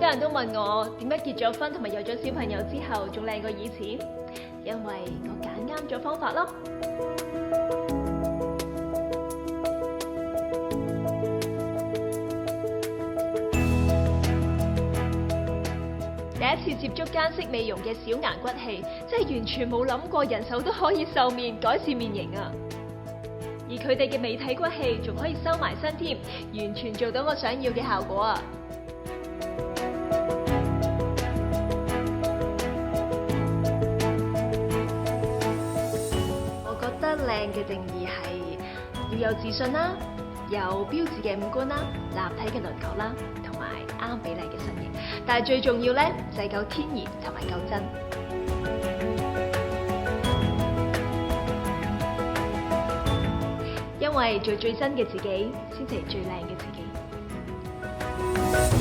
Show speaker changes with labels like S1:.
S1: 多人都問我點解結咗婚同埋有咗小朋友之後仲靚過以前？因為我揀啱咗方法咯。第一次接觸間式美容嘅小顏骨器，真係完全冇諗過人手都可以瘦面改善面型啊！而佢哋嘅美體骨器仲可以收埋身添，完全做到我想要嘅效果啊！我覺得靚嘅定義係要有自信啦，有標緻嘅五官啦，立體嘅輪廓啦，同埋啱比例嘅身形。但係最重要咧就係夠天然同埋夠真。因為做最真嘅自己，先至係最靚嘅自己。